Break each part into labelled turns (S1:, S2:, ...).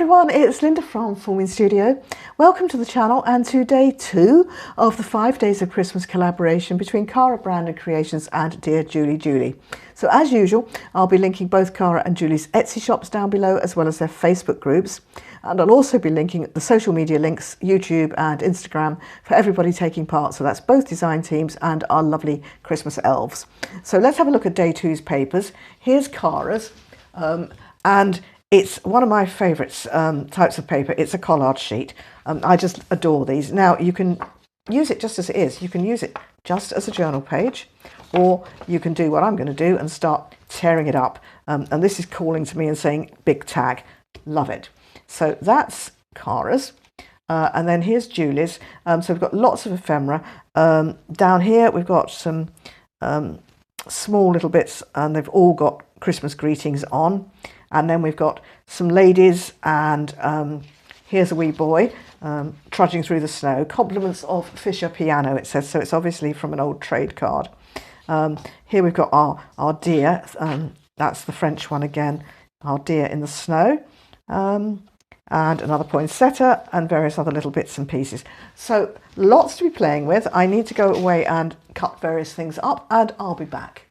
S1: everyone, it's Linda from Forming Studio. Welcome to the channel and to day 2 of the 5 Days of Christmas collaboration between Cara Branded Creations and Dear Julie. So as usual, I'll be linking both Cara and Julie's Etsy shops down below, as well as their Facebook groups. And I'll also be linking the social media links, YouTube and Instagram, for everybody taking part. So that's both design teams and our lovely Christmas elves. So let's have a look at day 2's papers. Here's Cara's, and it's one of my favourites types of paper. It's a collage sheet. I just adore these. Now, you can use it just as it is. You can use it just as a journal page, or you can do what I'm going to do and start tearing it up. And this is calling to me and saying, big tag. Love it. So that's Cara's. And then here's Julie's. So we've got lots of ephemera. Down here, we've got some small little bits, and they've all got Christmas greetings on. And then we've got some ladies, and here's a wee boy trudging through the snow. Compliments of Fisher Piano, it says, so it's obviously from an old trade card. Here we've got our deer, that's the French one again, our deer in the snow, and another poinsettia, and various other little bits and pieces. So lots to be playing with. I need to go away and cut various things up, and I'll be back.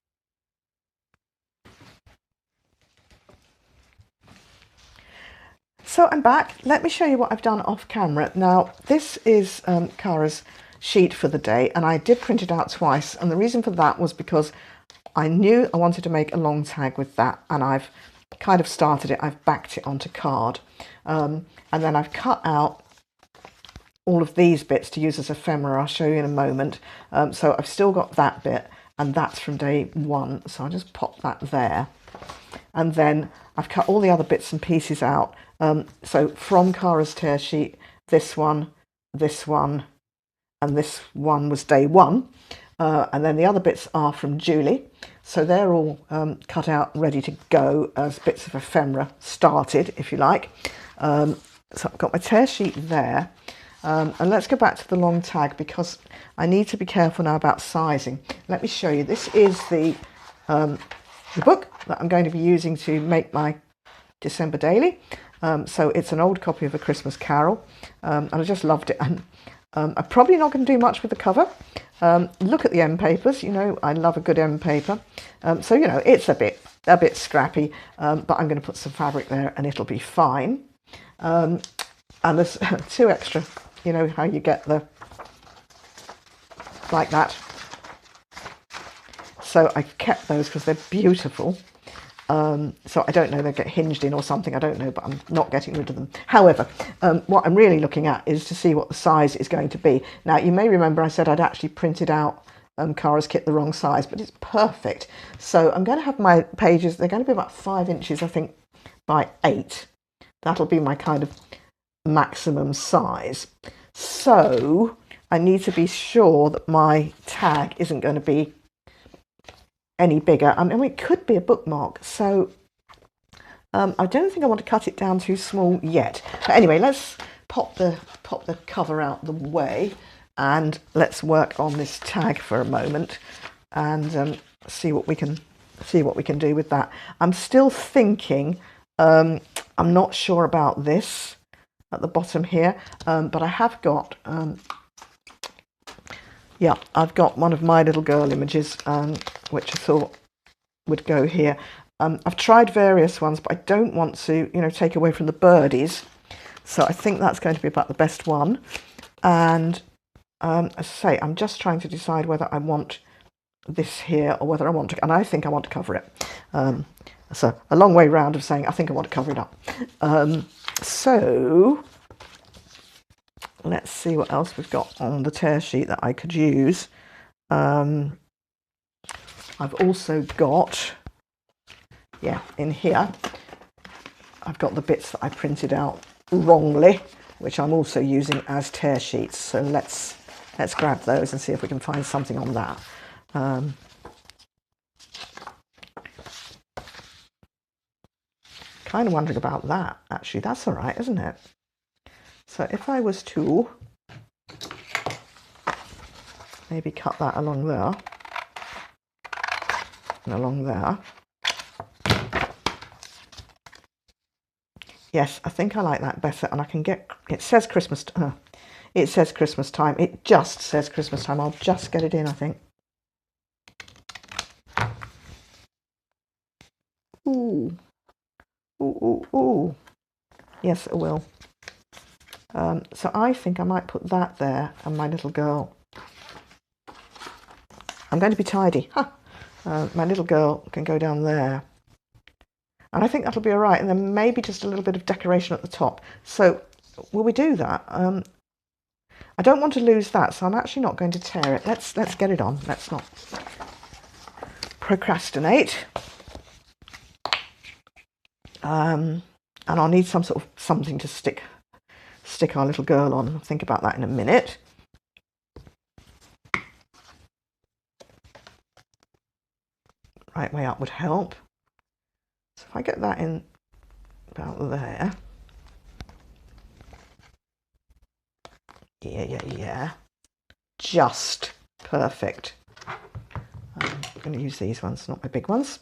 S1: So I'm back. Let me show you what I've done off camera. Now, this is Cara's sheet for the day, and I did print it out twice. And the reason for that was because I knew I wanted to make a long tag with that, and I've kind of started it. I've backed it onto card. And then I've cut out all of these bits to use as ephemera. I'll show you in a moment. So I've still got that bit, and that's from day 1. So I'll just pop that there. And then I've cut all the other bits and pieces out. So from Cara's tear sheet, this one, and this one was day 1. And then the other bits are from Julie. So they're all cut out, ready to go as bits of ephemera started, if you like. So I've got my tear sheet there. And let's go back to the long tag, because I need to be careful now about sizing. Let me show you. This is the book that I'm going to be using to make my December daily. So it's an old copy of A Christmas Carol, and I just loved it. And I'm probably not going to do much with the cover. Look at the end papers. You know, I love a good end paper. So, you know, it's a bit scrappy, but I'm going to put some fabric there and it'll be fine. And there's 2 extra, you know, how you get the, like that. So I kept those because they're beautiful. So I don't know, they get hinged in or something, I don't know, but I'm not getting rid of them. However, what I'm really looking at is to see what the size is going to be. Now, you may remember I said I'd actually printed out Cara's kit the wrong size, but it's perfect. So I'm going to have my pages, they're going to be about 5 inches, I think, by 8. That'll be my kind of maximum size. So I need to be sure that my tag isn't going to be any bigger. I mean, it could be a bookmark, so I don't think I want to cut it down too small yet. But anyway, let's pop the cover out the way, and let's work on this tag for a moment, and see what we can do with that. I'm still thinking. I'm not sure about this at the bottom here, but I have got. Yeah, I've got one of my little girl images, which I thought would go here. I've tried various ones, but I don't want to, you know, take away from the birdies. So I think that's going to be about the best one. And as I say, I'm just trying to decide whether I want this here or whether I want to, and I think I want to cover it. So a long way round of saying I think I want to cover it up. So let's see what else we've got on the tear sheet that I could use. I've also got, yeah, in here, I've got the bits that I printed out wrongly, which I'm also using as tear sheets. So let's grab those and see if we can find something on that. Kind of wondering about that, actually. That's all right, isn't it? So if I was to maybe cut that along there and along there. Yes, I think I like that better, and I can get, it says Christmas, it says Christmas time. It just says Christmas time. I'll just get it in, I think. Ooh. Ooh, ooh, ooh. Yes, it will. So I think I might put that there, and my little girl. I'm going to be tidy. Huh. My little girl can go down there. And I think that'll be all right. And then maybe just a little bit of decoration at the top. So will we do that? I don't want to lose that, so I'm actually not going to tear it. Let's get it on. Let's not procrastinate. And I'll need some sort of something to stick our little girl on. I'll think about that in a minute. Right way up would help. So if I get that in about there. Yeah. Just perfect. I'm going to use these ones, not my big ones.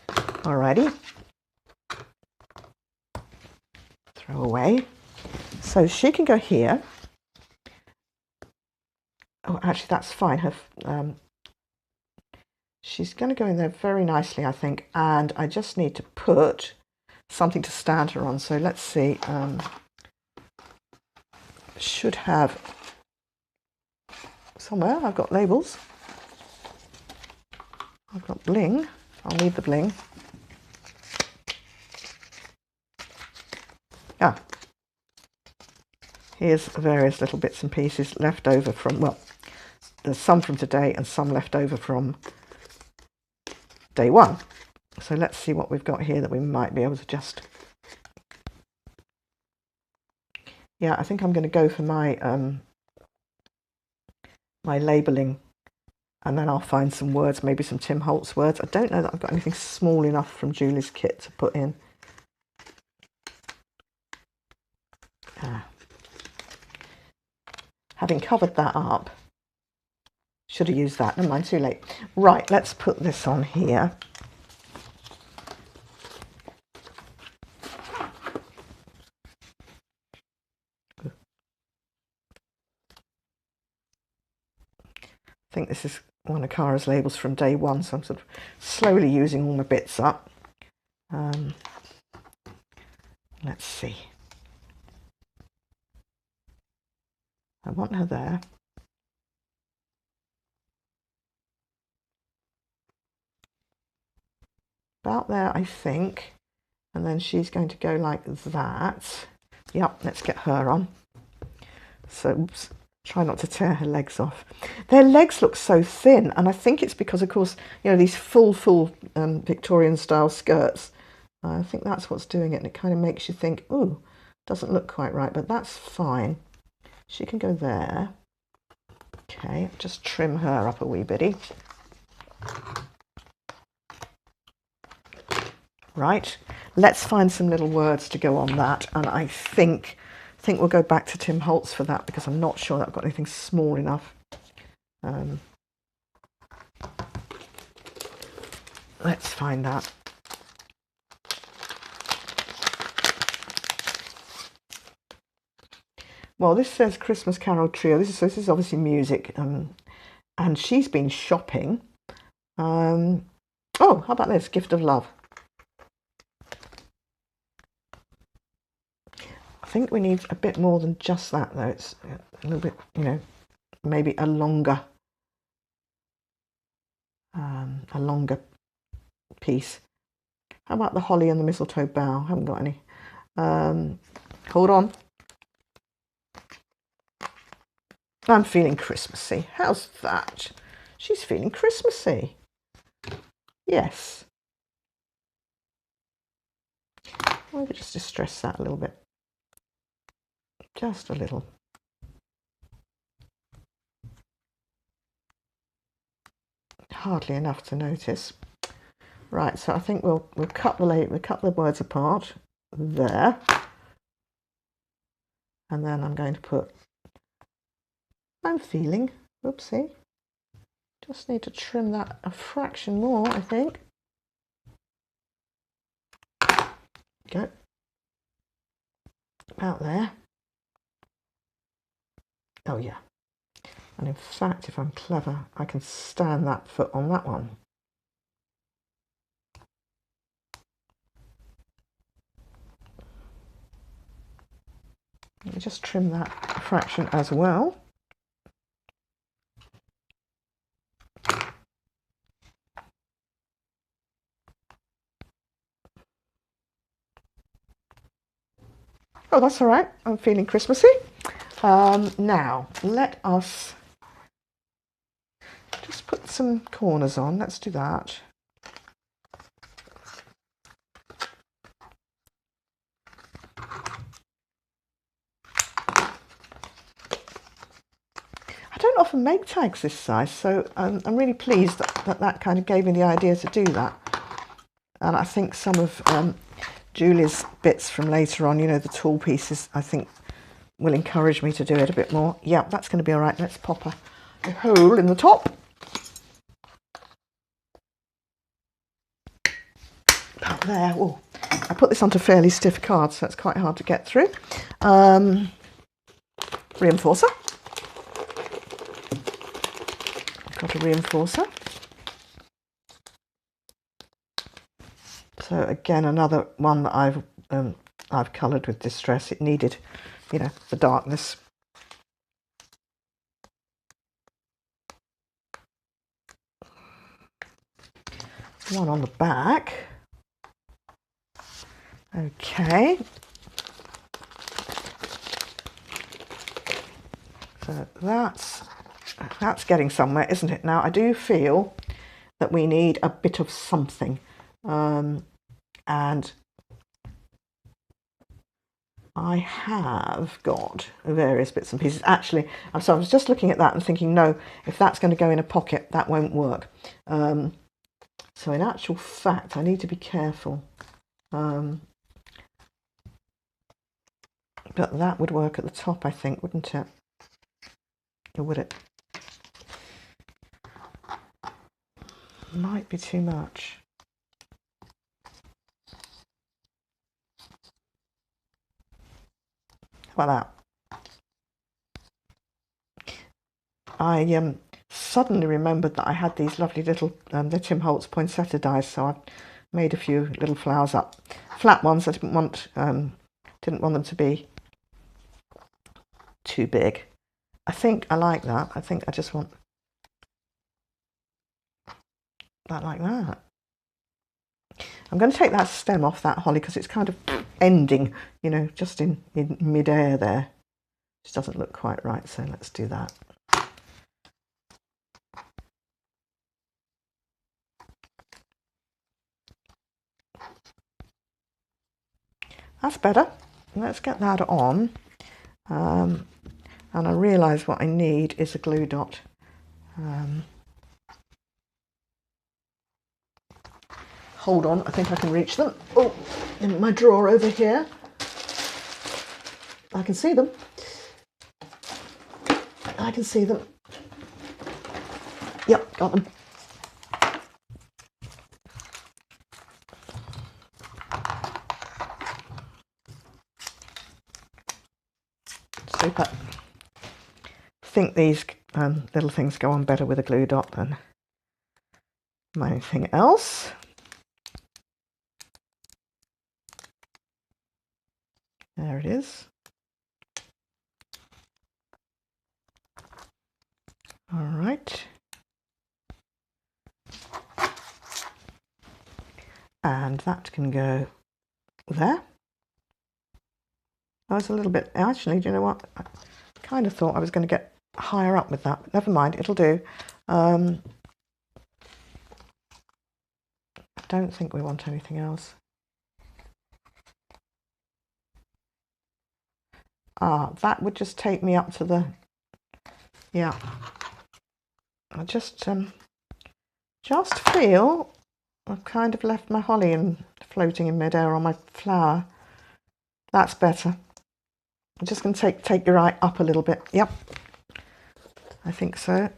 S1: Alrighty. Throw away. So she can go here. Oh, actually, that's fine. Her, she's going to go in there very nicely, I think. And I just need to put something to stand her on. So let's see. Should have somewhere. I've got labels. I've got bling. I'll need the bling. Ah. Here's various little bits and pieces left over from, well, there's some from today and some left over from day one. So let's see what we've got here that we might be able to just... Yeah, I think I'm going to go for my my labelling, and then I'll find some words, maybe some Tim Holtz words. I don't know that I've got anything small enough from Julie's kit to put in. Having covered that up, should have used that. Never mind, too late. Right, let's put this on here. I think this is one of Cara's labels from day one, so I'm sort of slowly using all my bits up. Let's see. I want her there. About there, I think. And then she's going to go like that. Yep, let's get her on. So, oops, try not to tear her legs off. Their legs look so thin, and I think it's because, of course, you know, these full Victorian style skirts. I think that's what's doing it, and it kind of makes you think, ooh, doesn't look quite right, but that's fine. She can go there. Okay, just trim her up a wee bitty. Right, let's find some little words to go on that, and I think we'll go back to Tim Holtz for that, because I'm not sure that I've got anything small enough. Let's find that. Well, this says Christmas Carol Trio. This is obviously music, and she's been shopping. Oh, how about this? Gift of Love. I think we need a bit more than just that, though. It's a little bit, you know, maybe a longer piece. How about the holly and the mistletoe bough? I haven't got any. Hold on. I'm feeling Christmassy. How's that? She's feeling Christmassy. Yes. Maybe just distress that a little bit. Just a little. Hardly enough to notice. Right, so I think we'll cut the words apart there. And then I'm going to put I'm feeling. Oopsie. Just need to trim that a fraction more, I think. Go. About there. Oh yeah. And in fact, if I'm clever, I can stand that foot on that one. Let me just trim that fraction as well. Oh, that's all right. I'm feeling Christmassy. Now, let us just put some corners on. Let's do that. I don't often make tags this size, so I'm really pleased that kind of gave me the idea to do that. And I think some of Julie's bits from later on, you know, the tall pieces, I think will encourage me to do it a bit more. Yeah, that's going to be all right. Let's pop a hole in the top. About there. Oh, I put this onto fairly stiff cards, so it's quite hard to get through. Reinforcer. I've got a reinforcer. So again, another one that I've coloured with distress. It needed, you know, the darkness. One on the back. Okay. So that's getting somewhere, isn't it? Now I do feel that we need a bit of something, and I have got various bits and pieces. Actually, so I was just looking at that and thinking, no, if that's going to go in a pocket, that won't work. So in actual fact, I need to be careful. But that would work at the top, I think, wouldn't it? Or would it? Might be too much. How about that? I suddenly remembered that I had these lovely little the Tim Holtz poinsettia dies, so I've made a few little flowers up. Flat ones. I didn't want them to be too big. I think I like that. I think I just want that like that. I'm going to take that stem off that holly because it's kind of ending, you know, just in mid-air there. Which doesn't look quite right, so let's do that. That's better. Let's get that on. And I realise what I need is a glue dot. Hold on, I think I can reach them. Oh, in my drawer over here. I can see them. I can see them. Yep, got them. Super. I think these little things go on better with a glue dot than anything else. There it is. All right. And that can go there. I was a little bit, actually, do you know what? I kind of thought I was going to get higher up with that. Never mind, it'll do. I don't think we want anything else. That would just take me up to the, yeah. I just feel I've kind of left my holly floating in midair on my flower. That's better. I'm just going to take your eye up a little bit. Yep, I think so.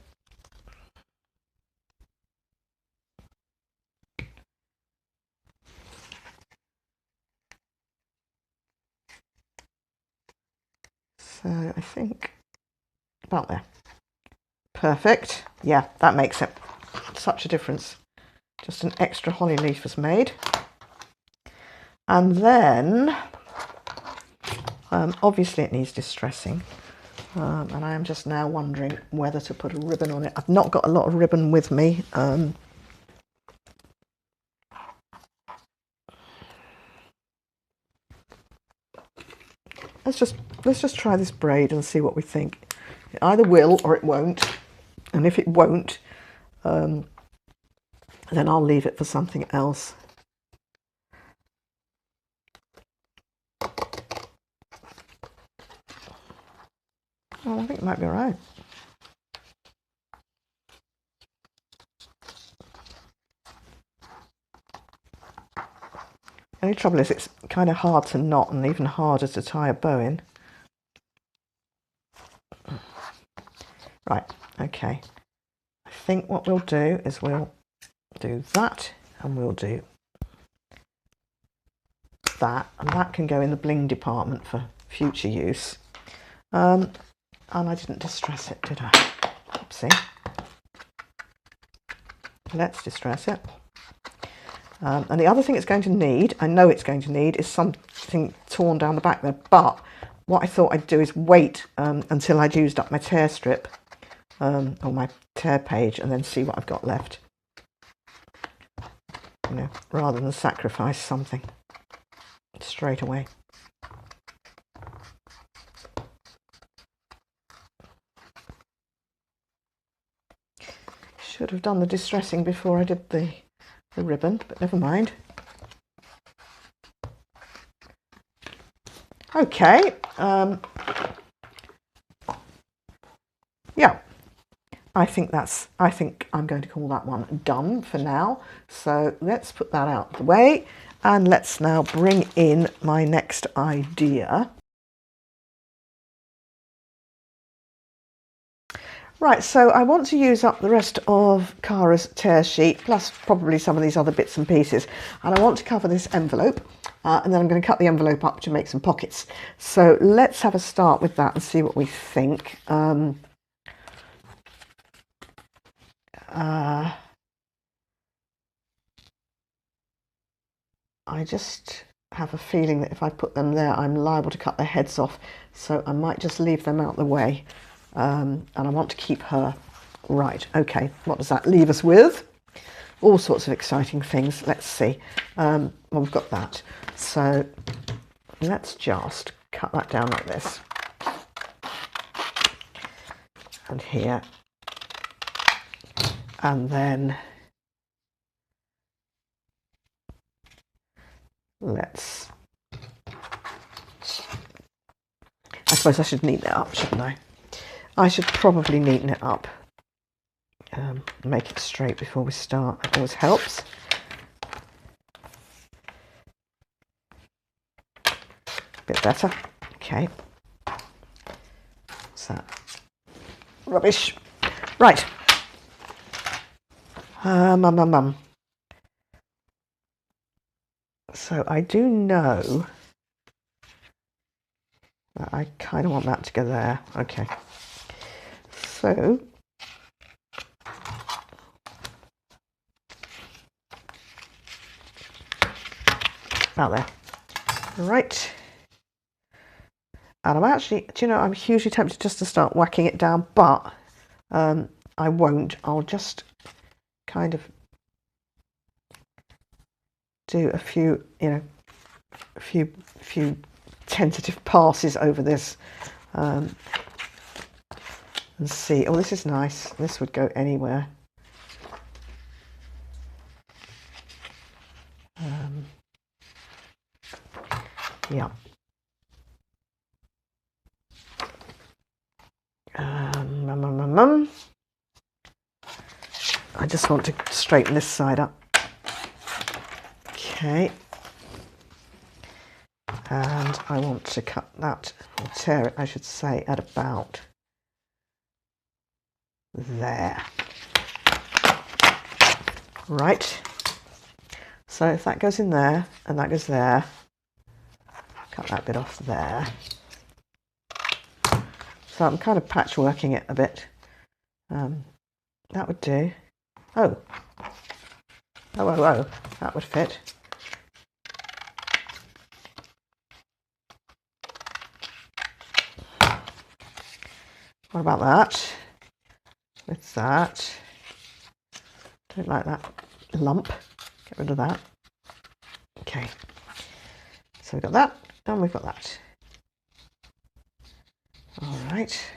S1: So I think about there. Perfect. Yeah, that makes it such a difference. Just an extra holly leaf was made. And then, obviously it needs distressing. And I am just now wondering whether to put a ribbon on it. I've not got a lot of ribbon with me. Let's just try this braid and see what we think. It either will or it won't. And if it won't, then I'll leave it for something else. Oh, I think it might be all right. The only trouble is it's kind of hard to knot and even harder to tie a bow in. Right, okay. I think what we'll do is we'll do that and we'll do that, and that can go in the bling department for future use. And I didn't distress it, did I? Oopsie. Let's distress it. And the other thing it's going to need, I know it's going to need, is something torn down the back there. But what I thought I'd do is wait until I'd used up my tear strip, or my tear page, and then see what I've got left. You know, rather than sacrifice something straight away. Should have done the distressing before I did the ribbon, but never mind. Okay, yeah, I think I'm going to call that one done for now. So let's put that out of the way, and let's now bring in my next idea. Right, so I want to use up the rest of Cara's tear sheet, plus probably some of these other bits and pieces. And I want to cover this envelope, and then I'm going to cut the envelope up to make some pockets. So let's have a start with that and see what we think. I just have a feeling that if I put them there, I'm liable to cut their heads off. So I might just leave them out the way. And I want to keep her. Right, okay, what does that leave us with? All sorts of exciting things. Let's see. Well, we've got that. So let's just cut that down like this. And here. And then let's... I suppose I should neaten it up, shouldn't I? I should probably neaten it up, make it straight before we start. It always helps. Bit better. Okay. What's that? Rubbish. Right. So I do know that I kind of want that to go there. Okay. So about there. Right. And I'm actually, do you know, I'm hugely tempted just to start whacking it down, but I won't. I'll just kind of do a few, you know, a few tentative passes over this and see. Oh, this is nice. This would go anywhere. Yeah. I just want to straighten this side up. Okay. And I want to cut that, or tear it, I should say, at about there. Right. So if that goes in there and that goes there, cut that bit off there. So I'm kind of patchworking it a bit. That would do. Oh, that would fit. What about that? With that. Don't like that lump. Get rid of that. Okay. So we've got that, and we've got that. All right.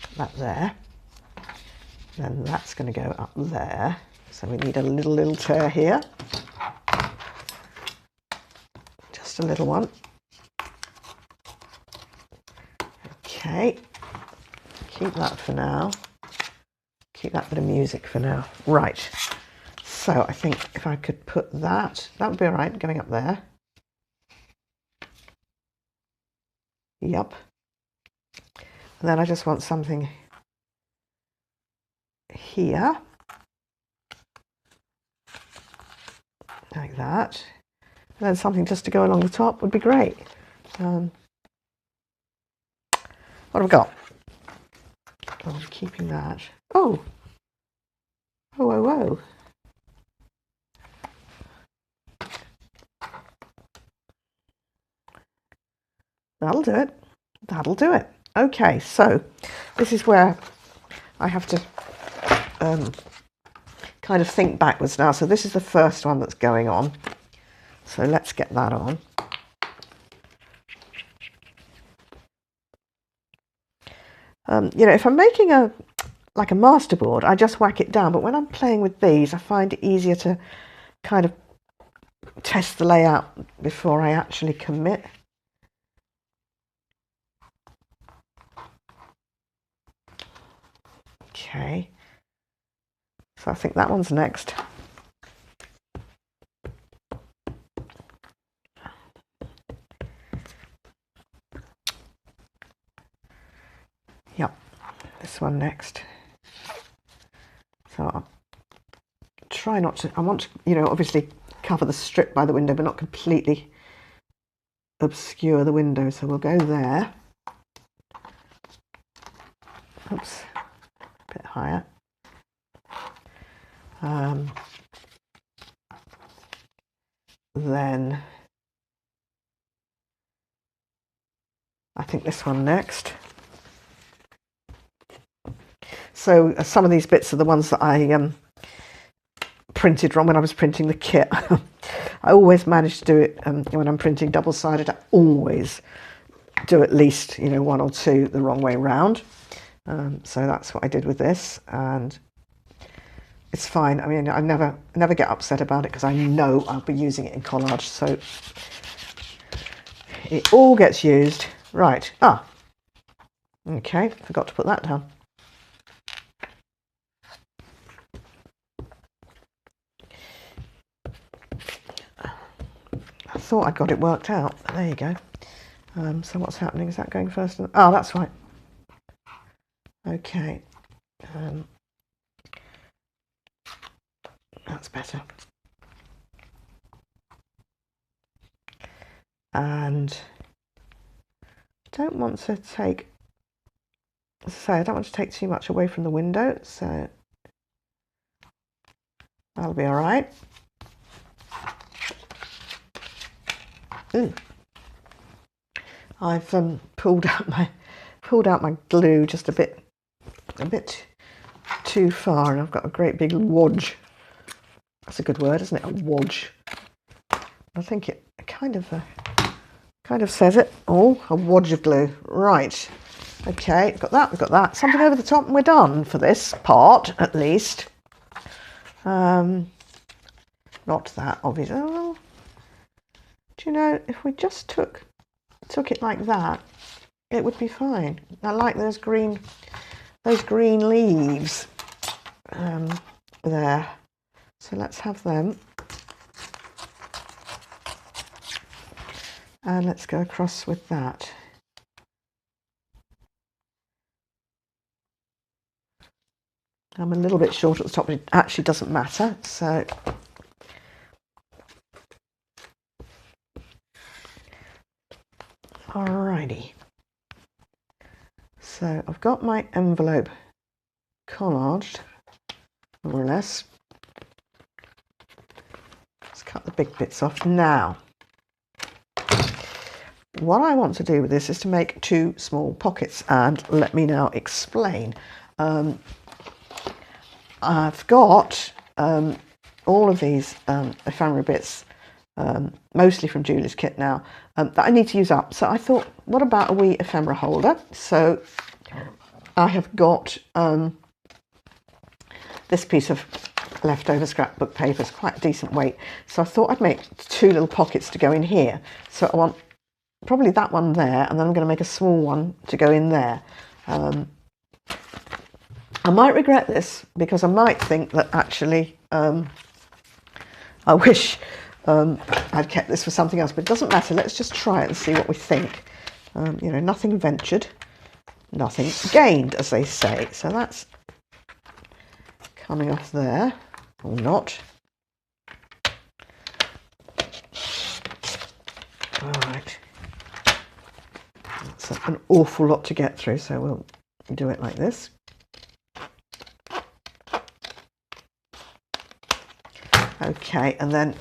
S1: Put that there. Then that's going to go up there. So we need a little tear here. Just a little one. Okay. Keep that for now. Keep that bit of music for now. Right. So I think if I could put that would be all right, going up there. Yep. And then I just want something here. Like that. And then something just to go along the top would be great. What have we got? Oh, I'm keeping that. Oh. Whoa. That'll do it. That'll do it. Okay, so this is where I have to kind of think backwards now. So this is the first one that's going on. So let's get that on. You know, if I'm making like a masterboard, I just whack it down. But when I'm playing with these, I find it easier to kind of test the layout before I actually commit. Okay, so I think that one's next. Yep, this one next. So I'll try not to, I want to, you know, obviously cover the strip by the window, but not completely obscure the window. So we'll go there. Oops, a bit higher. Then I think this one next. So some of these bits are the ones that I printed wrong when I was printing the kit. I always manage to do it when I'm printing double-sided. I always do at least, you know, one or two the wrong way round. So that's what I did with this, and it's fine. I mean, I never get upset about it because I know I'll be using it in collage, so it all gets used. Right. Okay, forgot to put that down. I thought I'd got it worked out. There you go. So what's happening? Is that going first? Oh, that's right. Okay. That's better. And I don't want to take, as I say, I don't want to take too much away from the window, so that'll be all right. Ooh. I've pulled out my glue just a bit too far, and I've got a great big wodge. That's a good word, isn't it? A wodge. I think it kind of says it all. A wodge of glue. Right. Okay, we've got that. Something over the top, and we're done for this part, at least. Not that obvious. Oh, do you know, if we just took it like that, it would be fine. I like those green leaves there. So let's have them. And let's go across with that. I'm a little bit short at the top, but it actually doesn't matter. So alrighty. So I've got my envelope collaged, more or less. Let's cut the big bits off. Now, what I want to do with this is to make 2 small pockets, and let me now explain. I've got all of these ephemera bits, mostly from Julie's kit now, that I need to use up. So I thought, what about a wee ephemera holder? So I have got this piece of leftover scrapbook paper. It's quite a decent weight. So I thought I'd make 2 little pockets to go in here. So I want probably that one there, and then I'm going to make a small one to go in there. I might regret this, because I might think that actually I wish I'd kept this for something else, but it doesn't matter. Let's just try it and see what we think. You know, nothing ventured, nothing gained, as they say. So that's coming off there, or not. All right. That's an awful lot to get through, so we'll do it like this. Okay, and then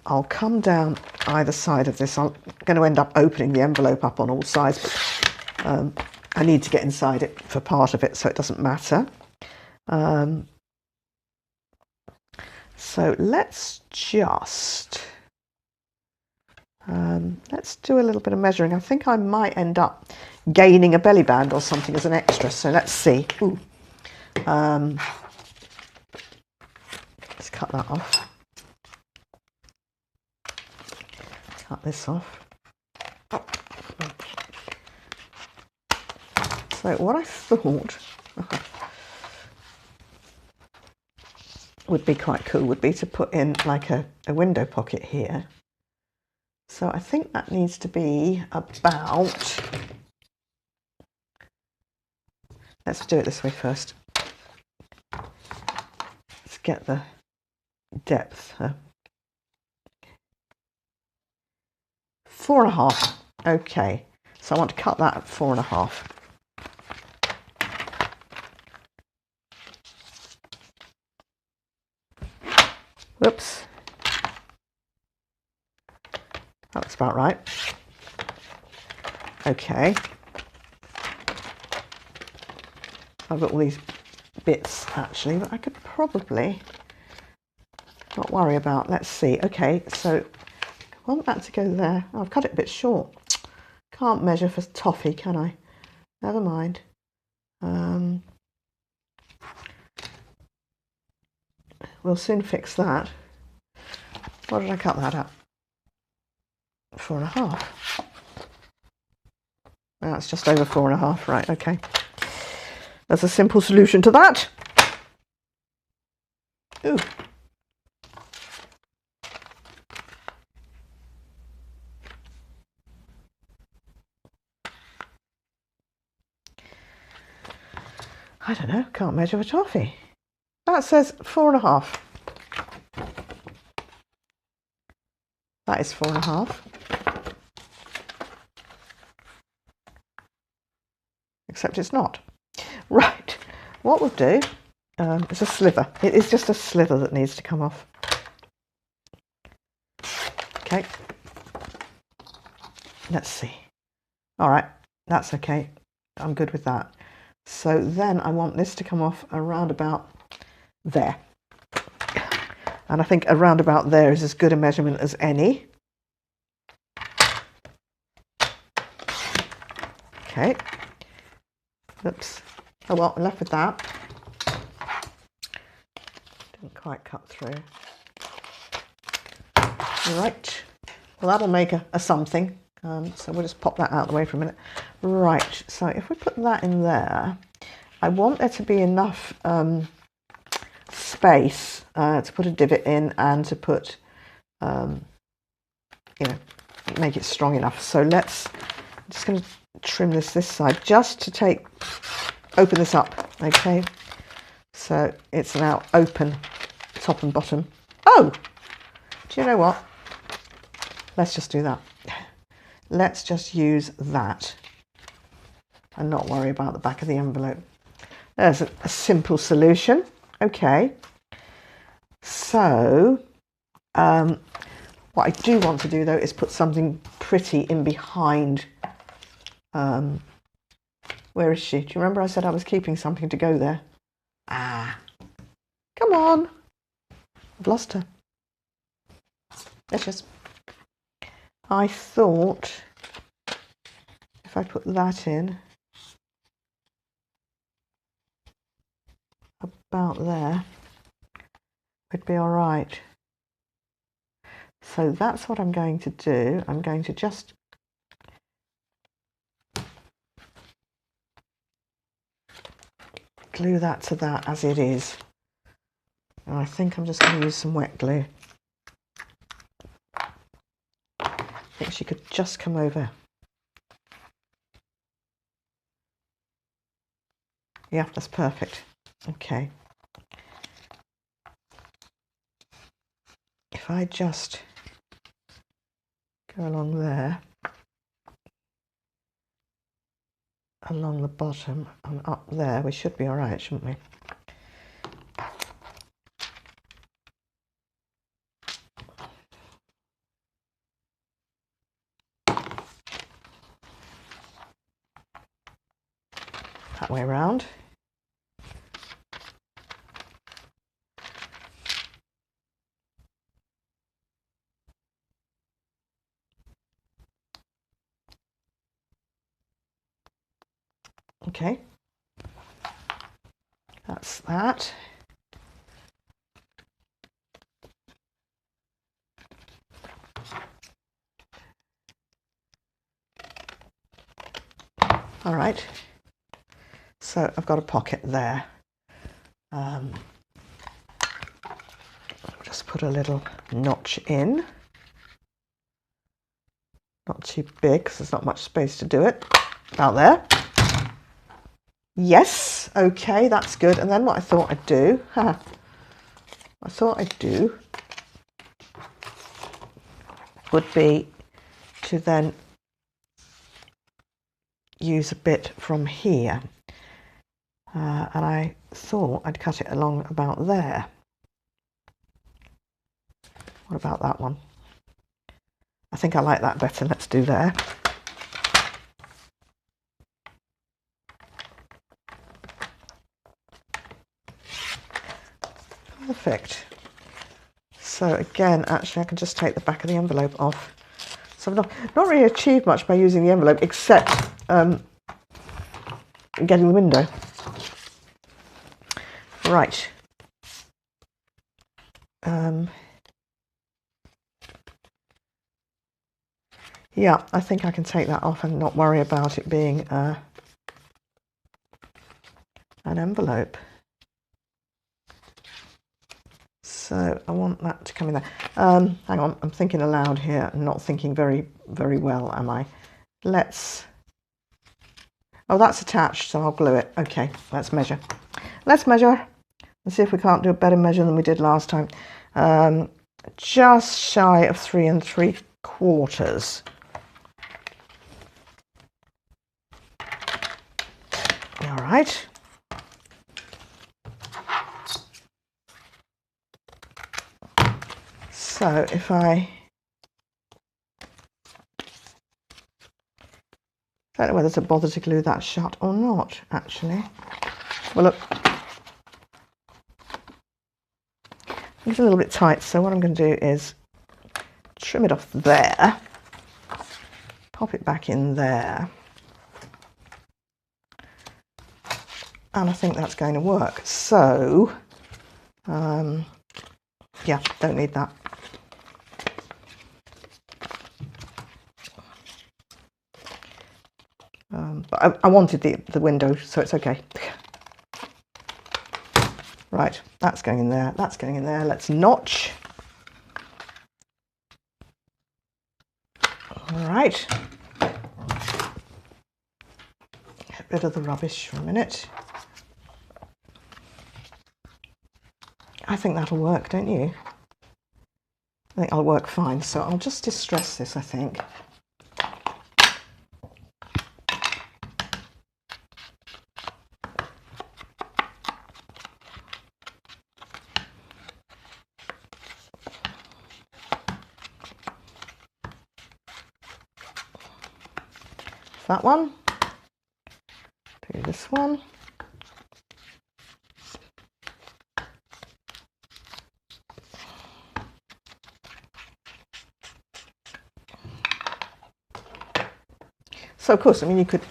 S1: I'll come down either side of this. I'm going to end up opening the envelope up on all sides, but I need to get inside it for part of it, so it doesn't matter. So let's just let's do a little bit of measuring. I think I might end up gaining a belly band or something as an extra, so let's see. Ooh. Let's cut that off. Cut this off. So what I thought would be quite cool would be to put in like a window pocket here. So I think that needs to be about, let's do it this way first. Let's get the depth. 4.5. Okay, so I want to cut that at 4.5. Whoops. That looks about right. Okay. I've got all these bits actually, but I could probably not worry about. Let's see. Okay, so I want that to go there. Oh, I've cut it a bit short. Can't measure for toffee, can I? Never mind. We'll soon fix that. What did I cut that at? 4.5. That's just over 4.5. Right, okay. There's a simple solution to that. Ooh. I don't know, can't measure for toffee. That says 4.5. That is 4.5. Except it's not. Right, what we'll do is a sliver. It is just a sliver that needs to come off. Okay. Let's see. All right, that's okay. I'm good with that. So then I want this to come off around about there. And I think around about there is as good a measurement as any. Okay. Oops. Oh well, I'm left with that. Didn't quite cut through. Right. Well, that'll make a something. So we'll just pop that out of the way for a minute. Right. So if we put that in there, I want there to be enough space to put a divot in and to put, you know, make it strong enough. So I'm just going to trim this side just to open this up. Okay. So it's now open top and bottom. Oh, do you know what? Let's just do that. Let's just use that. and not worry about the back of the envelope. There's a simple solution. Okay, so what I do want to do though is put something pretty in behind. Where is she? Do you remember I said I was keeping something to go there? Ah, come on. I've lost her. There she is. I thought if I put that in about there, it'd be all right. So that's what I'm going to do. I'm going to just glue that to that as it is. And I think I'm just going to use some wet glue. I think she could just come over. Yeah, that's perfect. Okay. If I just go along there, along the bottom and up there, we should be all right, shouldn't we? That way around. Okay, that's that. All right, so I've got a pocket there. I'll just put a little notch in. Not too big because there's not much space to do it. About there. Yes, okay, that's good. And then what I thought I'd do, would be to then use a bit from here. And I thought I'd cut it along about there. What about that one? I think I like that better. Let's do there. Perfect. So again, actually I can just take the back of the envelope off. So I've not really achieved much by using the envelope except getting the window. Right. Yeah, I think I can take that off and not worry about it being an envelope. So I want that to come in there. Hang on, I'm thinking aloud here and not thinking very, very well, am I? Let's... Oh, that's attached, so I'll glue it. Okay, let's measure. Let's measure and see if we can't do a better measure than we did last time. Just shy of 3 3/4. All right. So if I don't know whether to bother to glue that shut or not, actually. Well, look, it's a little bit tight, so what I'm going to do is trim it off there, pop it back in there, and I think that's going to work. So, yeah, don't need that. But I wanted the window, so it's okay. Right, that's going in there, that's going in there. Let's notch. All right. Get rid of the rubbish for a minute. I think that'll work, don't you? I think I'll work fine, so I'll just distress this, I think. that one. Do this one. So of course, I mean, you could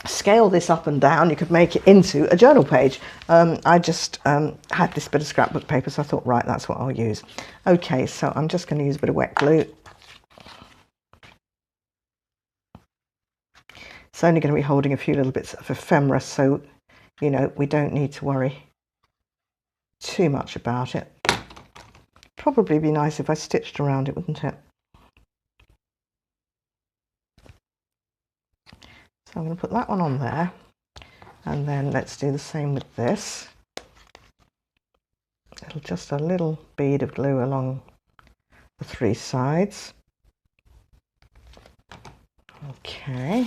S1: scale this up and down, you could make it into a journal page. I just had this bit of scrapbook paper, so I thought, right, that's what I'll use. Okay, so I'm just going to use a bit of wet glue. It's only going to be holding a few little bits of ephemera, so, you know, we don't need to worry too much about it. Probably be nice if I stitched around it, wouldn't it? So I'm going to put that one on there, and then let's do the same with this. Just a little bead of glue along the 3 sides. Okay.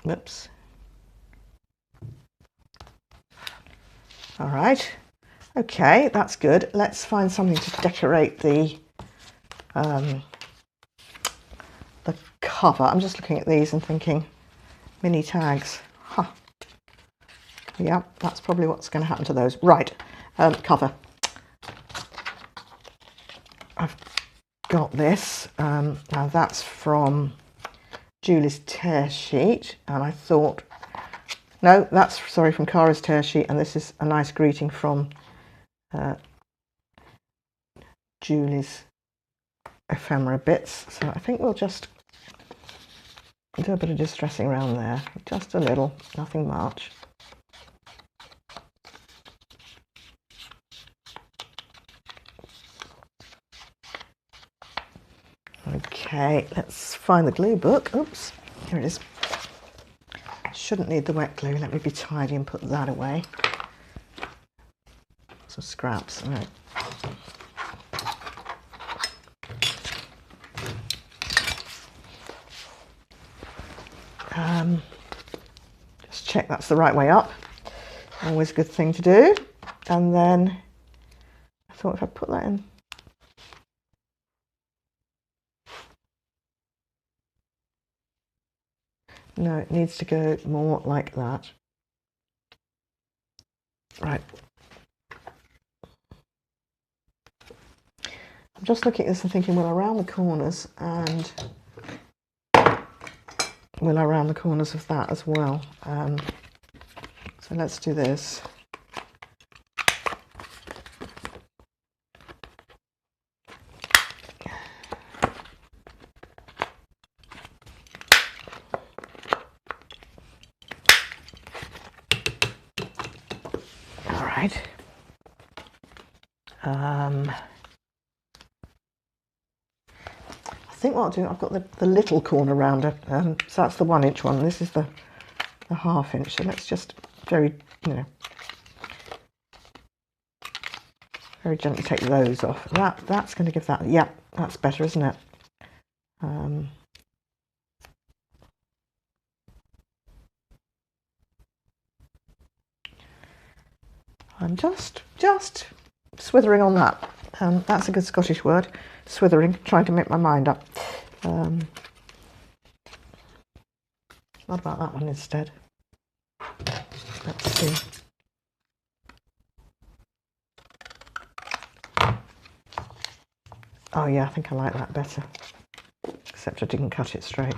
S1: Whoops. All right. Okay, that's good. Let's find something to decorate the cover. I'm just looking at these and thinking, mini tags. Huh. Yeah, that's probably what's going to happen to those. Right, cover. I've got this. Now that's from Julie's tear sheet, and I thought, no, that's, sorry, from Cara's tear sheet, and this is a nice greeting from Julie's ephemera bits. So I think we'll just do a bit of distressing around there, just a little, nothing much. Okay, let's find the glue book. Oops, here it is. Shouldn't need the wet glue. Let me be tidy and put that away. Some scraps. All right. Just check that's the right way up. Always a good thing to do. And then I thought if I put that in. No, it needs to go more like that. Right. I'm just looking at this and thinking, well, around the corners, and well, around the corners of that as well. So let's do this. All right. I think what I'll do, I've got the little corner rounder, so that's the 1 inch one. This is the 1/2 inch. So let's just very gently take those off. That's going to give that. Yeah, that's better, isn't it? I'm just swithering on that. That's a good Scottish word, swithering, trying to make my mind up. What about that one instead? Let's see. Oh yeah, I think I like that better. Except I didn't cut it straight.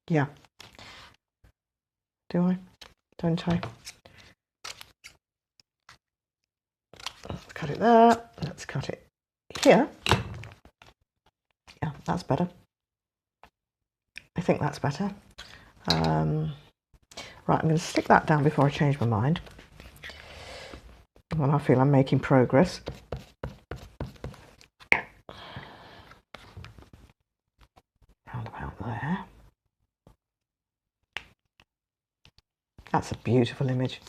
S1: Yeah. Do I? Don't I? Let's cut it there. Let's cut it here. Yeah, that's better. I think that's better. Right, I'm going to stick that down before I change my mind. When I feel I'm making progress. Round about there. That's a beautiful image.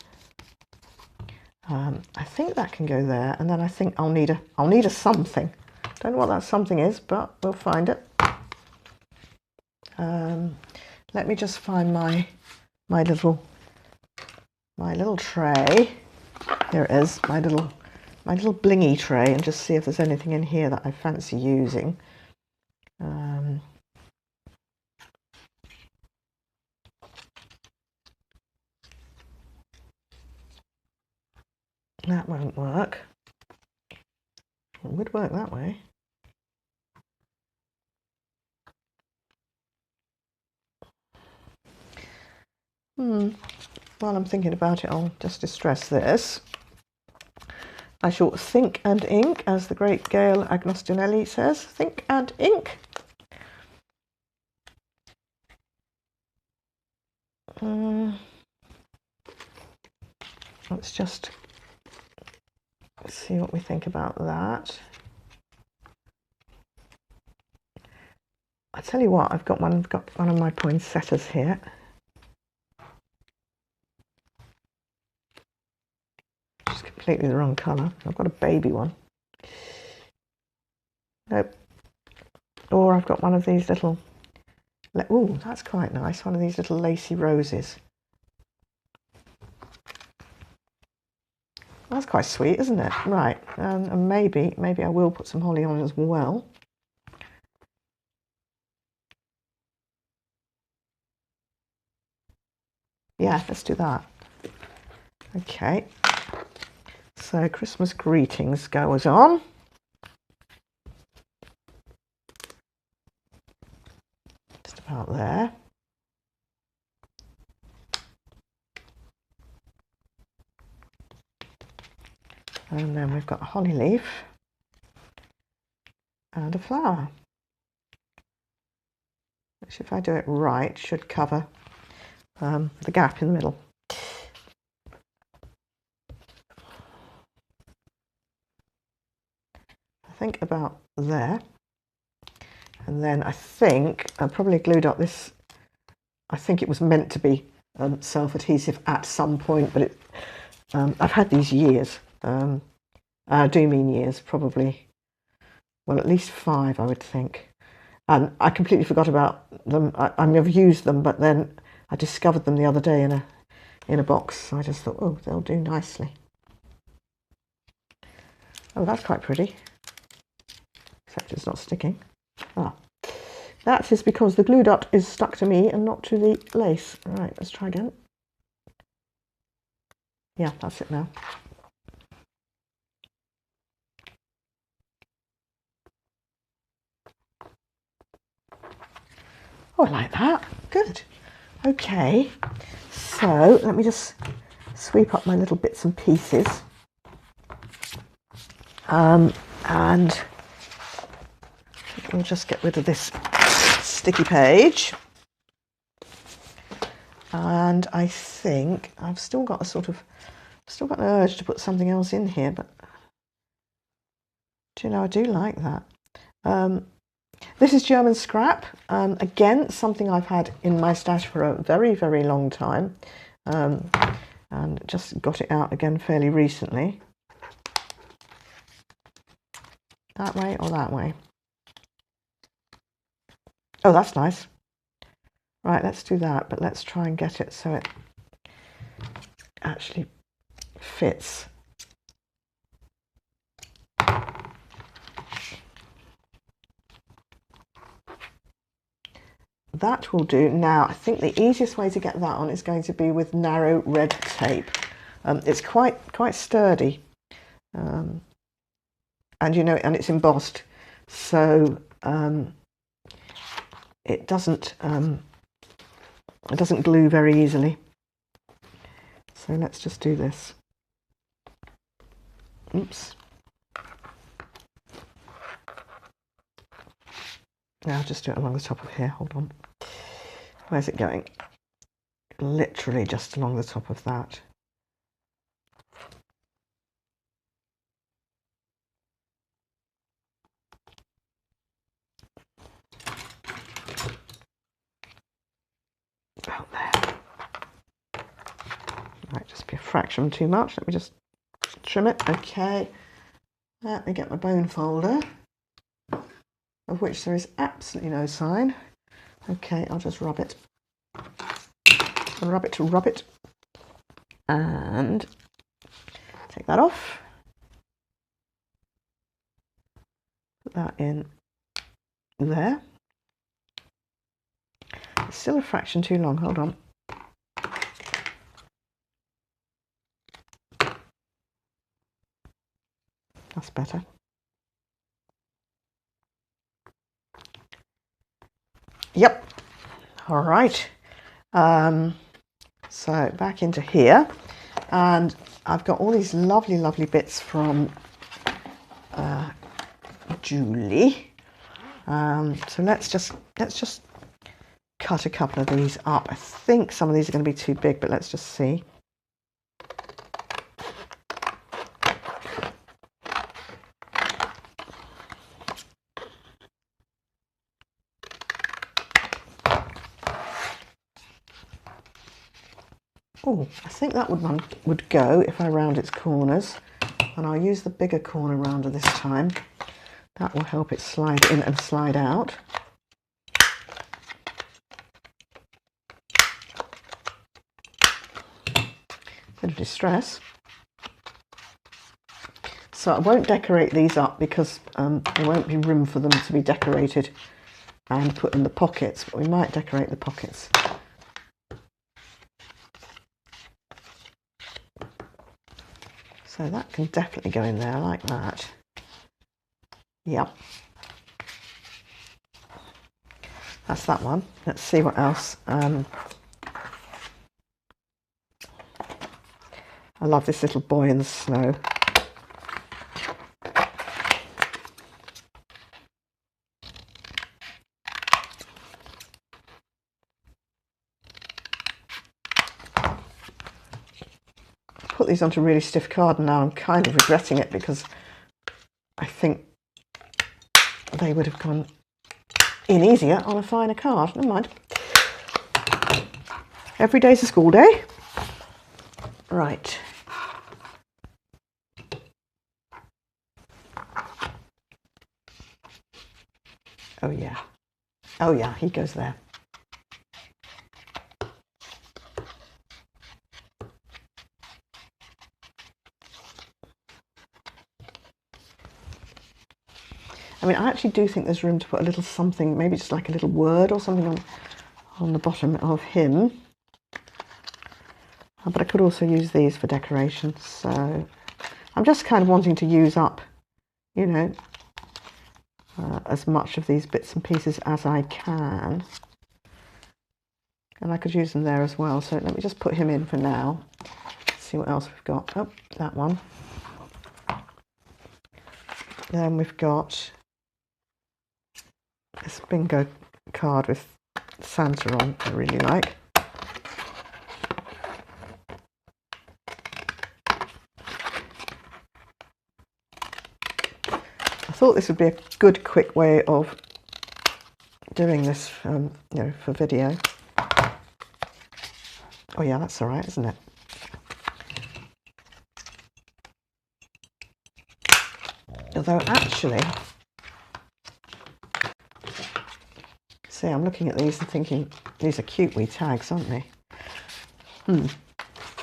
S1: I think that can go there, and then I think I'll need a something. Don't know what that something is, but we'll find it. Let me just find my little tray. Here it is, my little my little blingy tray and just see if there's anything in here that I fancy using. That won't work. It would work that way. While I'm thinking about it, I'll just distress this. I shall think and ink, as the great Gail Agnostinelli says. Think and ink. Let's just see what we think about that. I tell you what, I've got one of my poinsettias here. It's completely the wrong colour. I've got a baby one. Nope. Or I've got one of these little, oh, that's quite nice, one of these little lacy roses. That's quite sweet, isn't it? Right, and maybe I will put some holly on as well. Yeah, let's do that. Okay, so Christmas greetings goes on. Just about there. And then we've got a holly leaf and a flower, which, if I do it right, should cover the gap in the middle. I think about there. And then I think I probably glued up this. I think it was meant to be self-adhesive at some point, but I've had these years. I do mean years, probably, well, at least 5, I would think. And I completely forgot about them. I mean, I've used them, but then I discovered them the other day in a box. So I just thought, oh, they'll do nicely. Oh, that's quite pretty. Except it's not sticking. Ah, that is because the glue dot is stuck to me and not to the lace. Right, let's try again. Yeah, that's it now. Oh, I like that. Good. Okay, so let me just sweep up my little bits and pieces. And we'll just get rid of this sticky page. And I think I've still got an urge to put something else in here, but do you know, I do like that. This is German scrap. Again, something I've had in my stash for a very, very long time, and just got it out again fairly recently. That way or that way? Oh, that's nice. Right, let's do that, but let's try and get it so it actually fits. That will do. Now, I think the easiest way to get that on is going to be with narrow red tape. It's quite sturdy, and you know, and it's embossed, so it doesn't glue very easily. So let's just do this. Oops. Now I'll just do it along the top of here. Hold on. Where's it going? Literally just along the top of that. About there. Might just be a fraction too much. Let me just trim it. Okay. Let me get my bone folder, of which there is absolutely no sign. Okay, I'll just rub it. Rub it. And take that off. that in there. It's still a fraction too long, hold on. That's better. Yep. All right. So back into here, and I've got all these lovely, lovely bits from Julie. So let's just cut a couple of these up. I think some of these are going to be too big, but let's just see. Oh, I think that one would go if I round its corners, and I'll use the bigger corner rounder this time. That will help it slide in and slide out. Bit of distress. So I won't decorate these up because there won't be room for them to be decorated and put in the pockets, but we might decorate the pockets. So that can definitely go in there, I like that. Yep. That's that one. Let's see what else. I love this little boy in the snow. Put these onto really stiff card and now I'm kind of regretting it because I think they would have gone in easier on a finer card. Never mind. Every day's a school day. Right. Oh yeah. Oh yeah, he goes there. I mean, I actually do think there's room to put a little something, maybe just like a little word or something on the bottom of him. But I could also use these for decoration. So I'm just kind of wanting to use up, you know, as much of these bits and pieces as I can. And I could use them there as well. So let me just put him in for now. Let's see what else we've got. Oh, that one. Then we've got this bingo card with Santa on, I really like. I thought this would be a good quick way of doing this, you know, for video. Oh yeah, that's all right, isn't it? Although actually, see, I'm looking at these and thinking, these are cute wee tags, aren't they?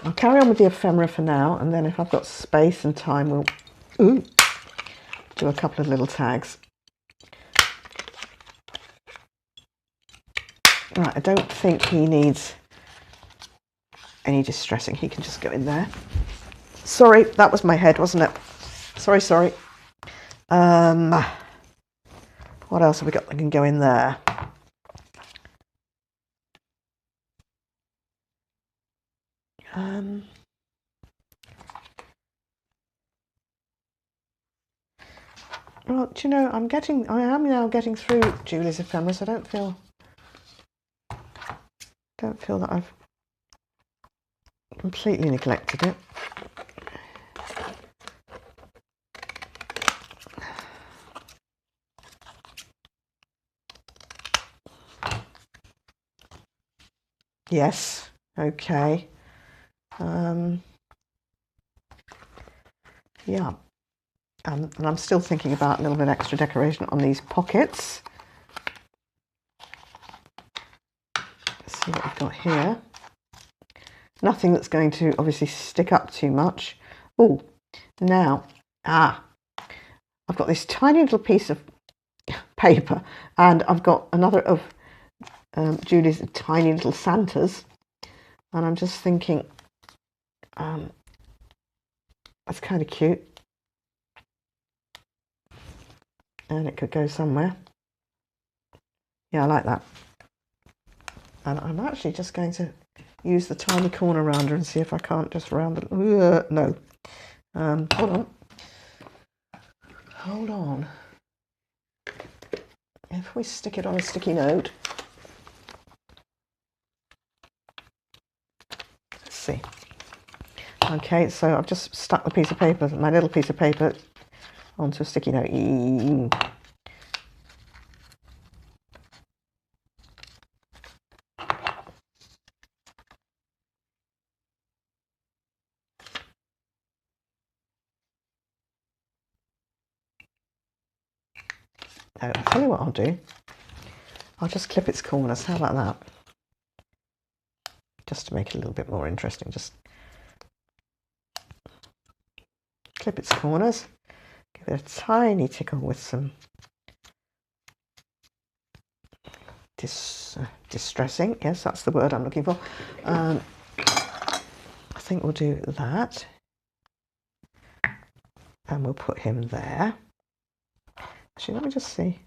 S1: I'll carry on with the ephemera for now, and then if I've got space and time, we'll do a couple of little tags. Right, I don't think he needs any distressing. He can just go in there. Sorry, that was my head, wasn't it? Sorry. What else have we got that can go in there? Well, do you know, I am now getting through Julie's ephemera, so I don't feel that I've completely neglected it. Yes, okay. Yeah. And I'm still thinking about a little bit extra decoration on these pockets. Let's see what we've got here. Nothing that's going to obviously stick up too much. Oh, now, I've got this tiny little piece of paper, and I've got another of Julie's tiny little Santas, and I'm just thinking that's kind of cute, and it could go somewhere. Yeah, I like that. And I'm actually just going to use the tiny corner rounder and see if I can't just round it. No. Hold on. If we stick it on a sticky note. Let's see. Okay, so I've just stuck the piece of paper, my little piece of paper, onto a sticky note. I'll tell you what I'll do. I'll just clip its corners. How about that? Just to make it a little bit more interesting. Just clip its corners. Give it a tiny tickle with some distressing. Yes, that's the word I'm looking for. I think we'll do that. And we'll put him there. Actually, let me just see.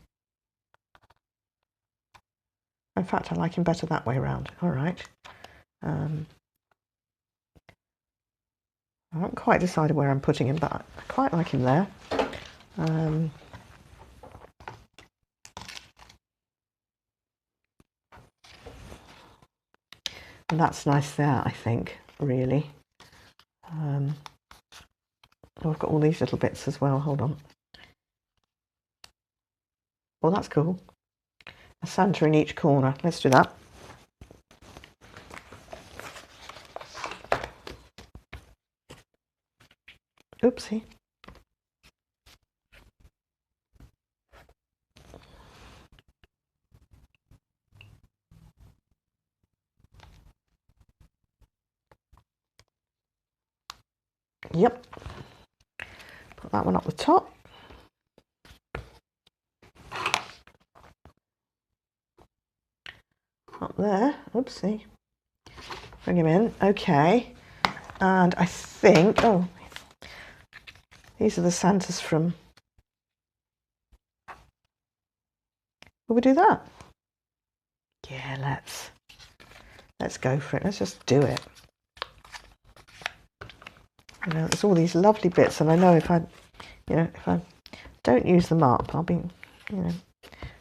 S1: In fact, I like him better that way around. All right. I haven't quite decided where I'm putting him, but I quite like him there. And that's nice there, I think, really. Oh, I've got all these little bits as well. Hold on. Well, that's cool. A Santa in each corner. Let's do that. Oopsie. Yep. Put that one up the top. Up there. Oopsie. Bring him in. Okay. And I think, oh, these are the Santas from... Will we do that? Yeah, let's go for it. Let's just do it. You know, there's all these lovely bits, and I know if I don't use them up, I'll be,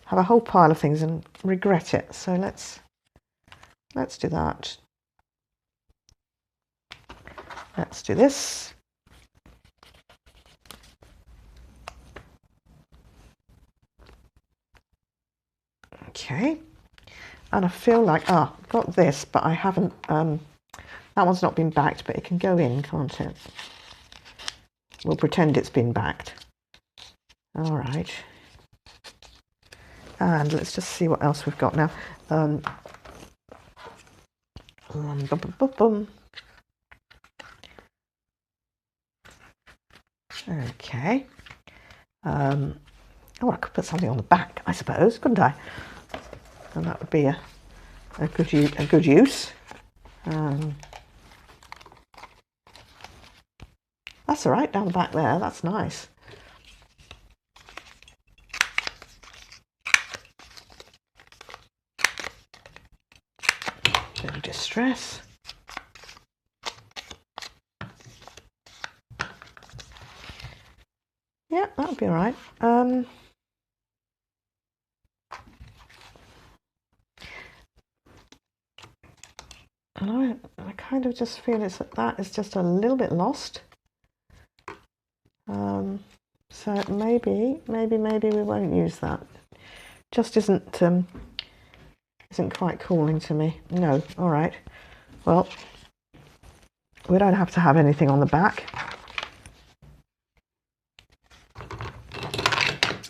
S1: have a whole pile of things and regret it. So let's do that. Let's do this. Okay. And I feel like, I've got this, but I haven't, that one's not been backed, but it can go in, can't it? We'll pretend it's been backed. All right. And let's just see what else we've got now. Okay. Oh, I could put something on the back, I suppose, couldn't I? And that would be a good use. That's all right, down the back there. That's nice. Bit of distress. Yeah, that would be all right. And I kind of just feel that is just a little bit lost. So maybe we won't use that. Just isn't quite calling to me. No, all right. Well, we don't have to have anything on the back.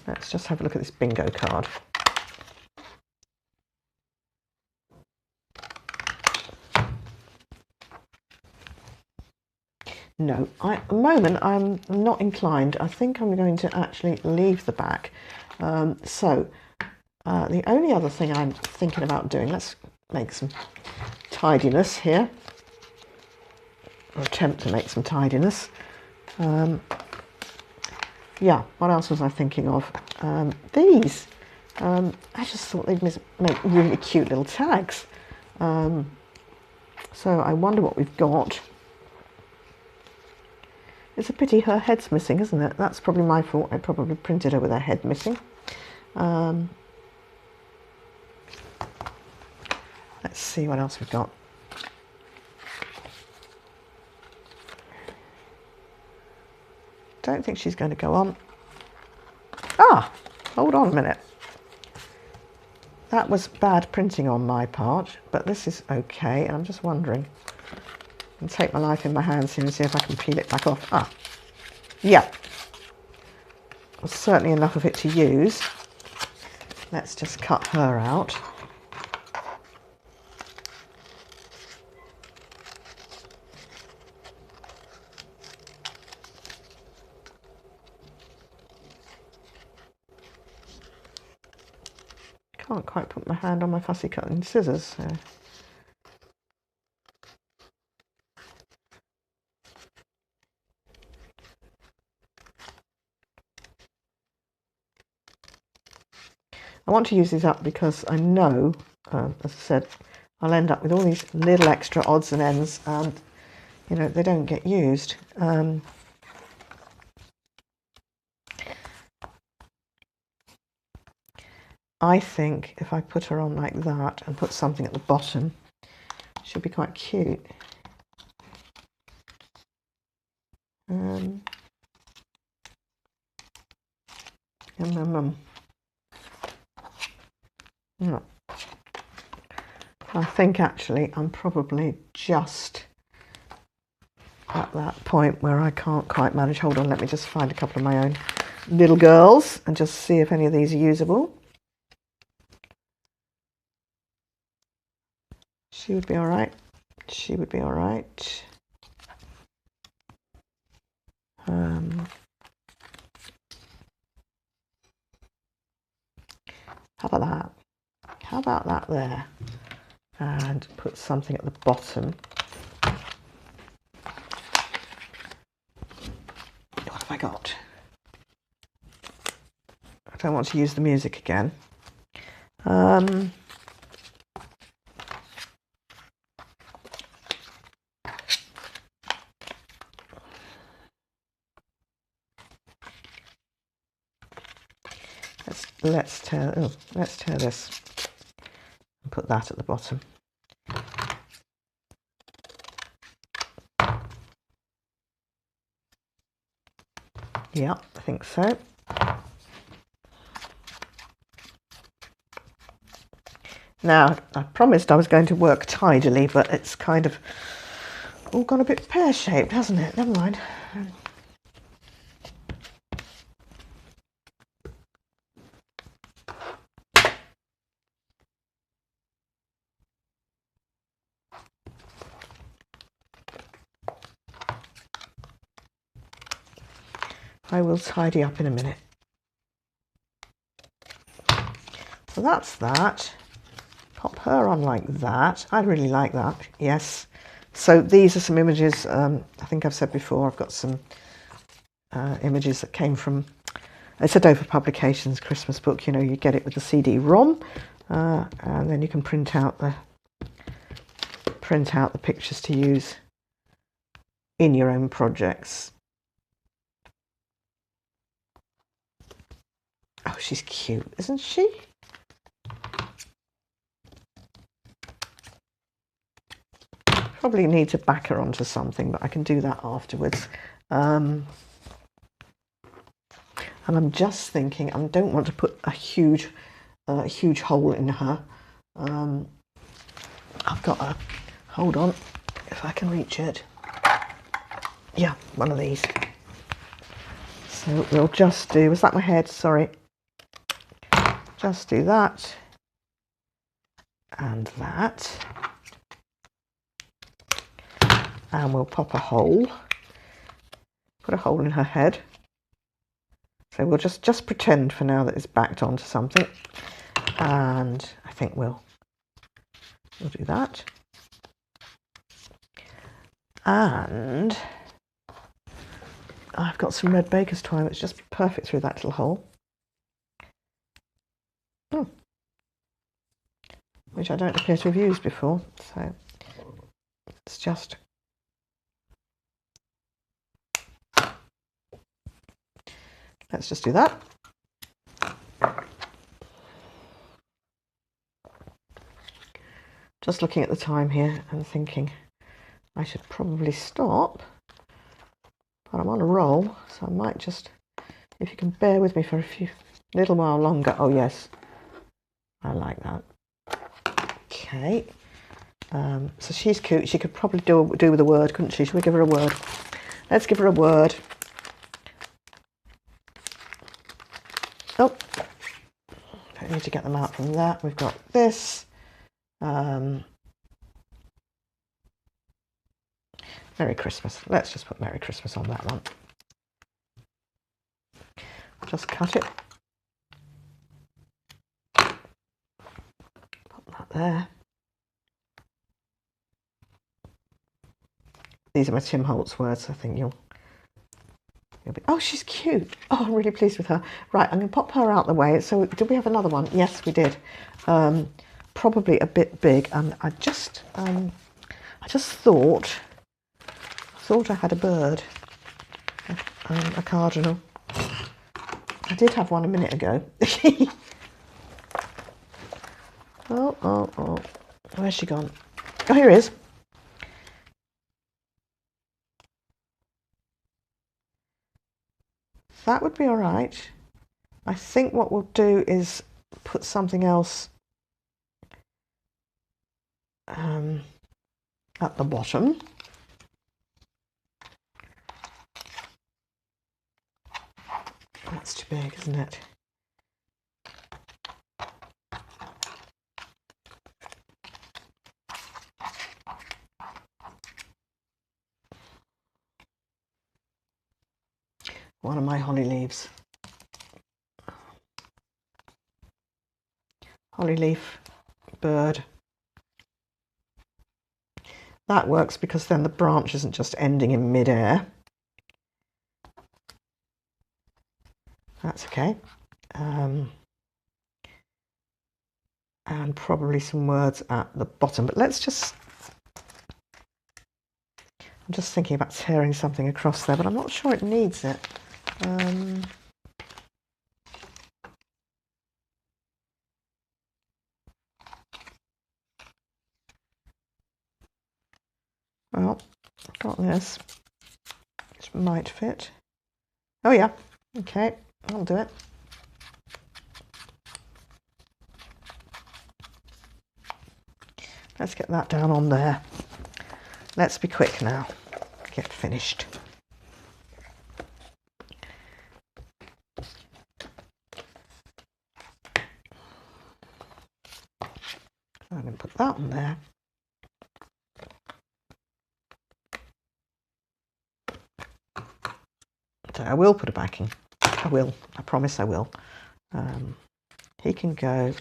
S1: Let's just have a look at this bingo card. No, at the moment I'm not inclined. I think I'm going to actually leave the back The only other thing I'm thinking about doing, let's make some tidiness here, or attempt to make some tidiness. Yeah, what else was I thinking of? These. I just thought they'd make really cute little tags. So I wonder what we've got. It's a pity her head's missing, isn't it? That's probably my fault. I probably printed her with her head missing. Let's see what else we've got. Don't think she's going to go on. Ah, hold on a minute. That was bad printing on my part, but this is okay. I'm just wondering. I'll take my life in my hands here and see if I can peel it back off. Ah, yeah. Well, certainly enough of it to use. Let's just cut her out. Can't quite put my hand on my fussy cutting scissors. So. I want to use these up because I know, as I said, I'll end up with all these little extra odds and ends, and you know, they don't get used. I think if I put her on like that and put something at the bottom, she'll be quite cute. No. I think actually I'm probably just at that point where I can't quite manage. Hold on, let me just find a couple of my own little girls and just see if any of these are usable. She would be all right. She would be all right. How about that? How about that there? And put something at the bottom. What have I got? I don't want to use the music again. Let's tear this and put that at the bottom. Yeah, I think so. Now, I promised I was going to work tidily, but it's kind of all gone a bit pear-shaped, hasn't it? Never mind. I will tidy up in a minute. So that's that. Pop her on like that. I really like that, yes. So these are some images, I think I've said before, I've got some images that came from, it's a Dover Publications Christmas book, you know, you get it with the CD-ROM, and then you can print out the pictures to use in your own projects. Oh, she's cute, isn't she? Probably need to back her onto something, but I can do that afterwards. And I'm just thinking, I don't want to put a huge hole in her. I've got a, hold on, if I can reach it. Yeah, one of these. So we'll just do, was that my head? Sorry. Just do that. And that. And we'll pop a hole. Put a hole in her head. So we'll just pretend for now that it's backed onto something, and I think we'll do that. And I've got some red baker's twine, which is just perfect through that little hole, which I don't appear to have used before. So it's just let's just do that. Just looking at the time here and thinking I should probably stop, but I'm on a roll, so I might just, if you can bear with me for a little while longer. Oh yes, I like that. Okay, so she's cute. She could probably do with a word, couldn't she? Should we give her a word? Let's give her a word. Oh, don't need to get them out from that. We've got this. Merry Christmas. Let's just put Merry Christmas on that one. Just cut it. Put that there. These are my Tim Holtz words. I think you'll be... Oh, she's cute. Oh, I'm really pleased with her. Right, I'm going to pop her out the way. So did we have another one? Yes, we did. Probably a bit big, and I just thought I had a bird, a cardinal. I did have one a minute ago. Oh, where's she gone? Oh, here he is. That would be all right. I think what we'll do is put something else at the bottom. That's too big, isn't it? One of my holly leaves. Holly leaf, bird. That works because then the branch isn't just ending in mid-air. That's okay. And probably some words at the bottom, but let's just... I'm just thinking about tearing something across there, but I'm not sure it needs it. Well, I've got this, which might fit. Oh yeah, okay, I'll do it. Let's get that down on there. Let's be quick now. Get finished. I'm going to put that on there. So I will put a backing. I will. I promise I will. He can go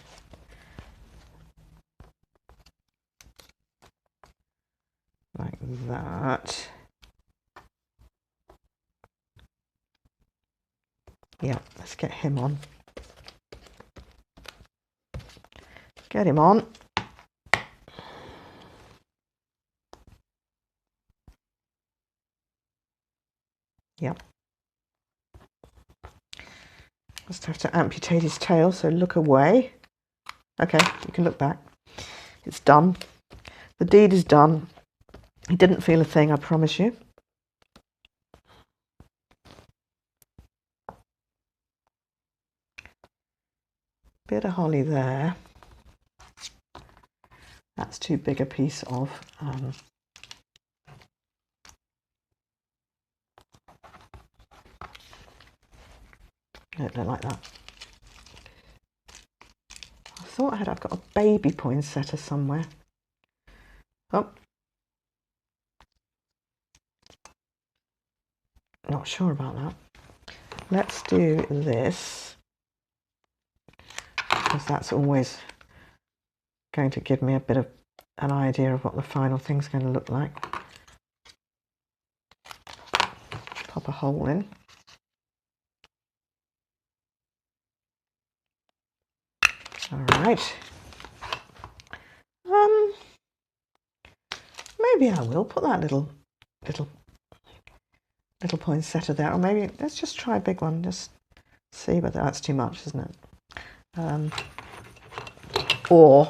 S1: like that. Yeah, let's get him on. Get him on. Yep. Just have to amputate his tail, so look away. Okay, you can look back. It's done. The deed is done. He didn't feel a thing, I promise you. Bit of holly there. That's too big a piece of no, don't like that. I thought I've got a baby poinsettia somewhere. Oh, not sure about that. let's do this, because that's always going to give me a bit of an idea of what the final thing's going to look like. Pop a hole in. All right. Maybe I will put that little poinsettia there, or maybe let's just try a big one. Just see whether that's too much, isn't it? Or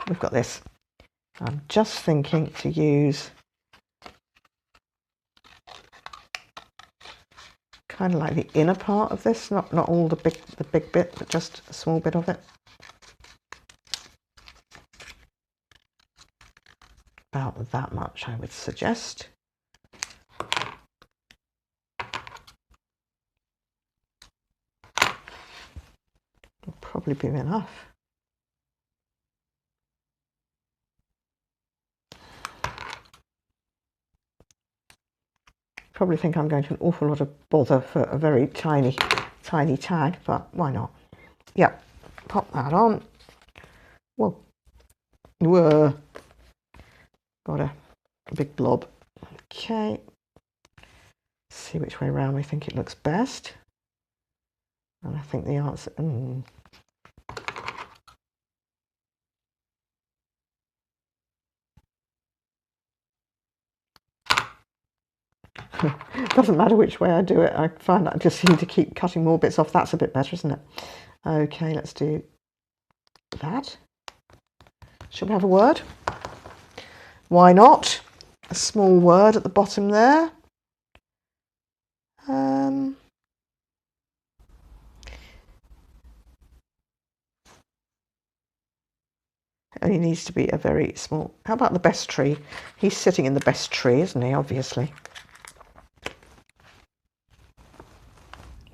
S1: we've got this. I'm just thinking to use kind of like the inner part of this, not all the big bit, but just a small bit of it. About that much, I would suggest. Will probably be enough. Probably think I'm going to an awful lot of bother for a very tiny tag, but why not? Yep, pop that on. Whoa. Whoa. Got a big blob. Okay. See which way around we think it looks best. And I think the answer... Doesn't matter which way I do it. I find that I just seem to keep cutting more bits off. That's a bit better, isn't it? Okay, let's do that. Should we have a word? Why not? A small word at the bottom there. It only needs to be a very small... How about the best tree? He's sitting in the best tree, isn't he? Obviously.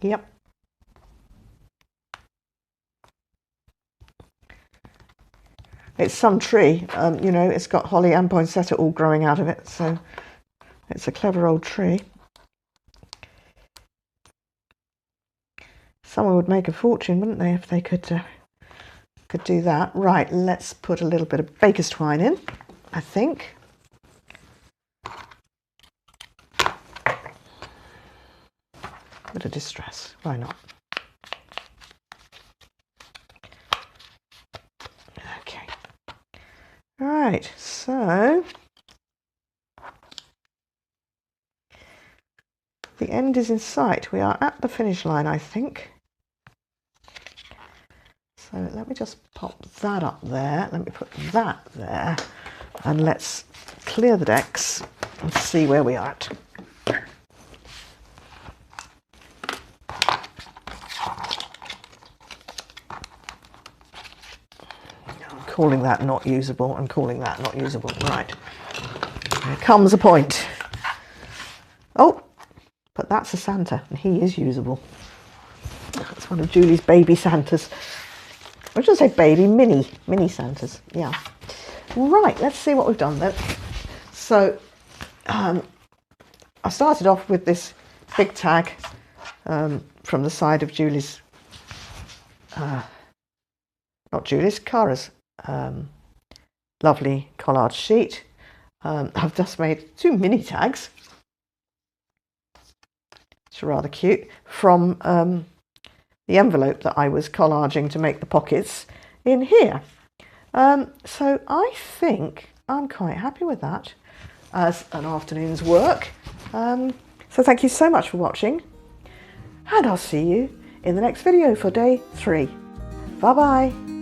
S1: Yep. It's some tree, you know, it's got holly and poinsettia all growing out of it, so it's a clever old tree. Someone would make a fortune, wouldn't they, if they could do that. Right, let's put a little bit of baker's twine in, I think. Bit of distress, why not? Okay. All right, so the end is in sight. We are at the finish line, I think. So let me just pop that up there. Let me put that there. And let's clear the decks and see where we are at. Calling that not usable and calling that not usable. Right. Here comes a point. Oh, but that's a Santa and he is usable. That's one of Julie's baby Santas. I should say baby, mini Santas. Yeah. Right, let's see what we've done then. So I started off with this big tag from the side of Julie's, not Julie's, Cara's lovely collage sheet. I've just made 2 mini tags, which are rather cute, from the envelope that I was collaging to make the pockets in here. So I think I'm quite happy with that as an afternoon's work. So thank you so much for watching, and I'll see you in the next video for day 3. Bye bye.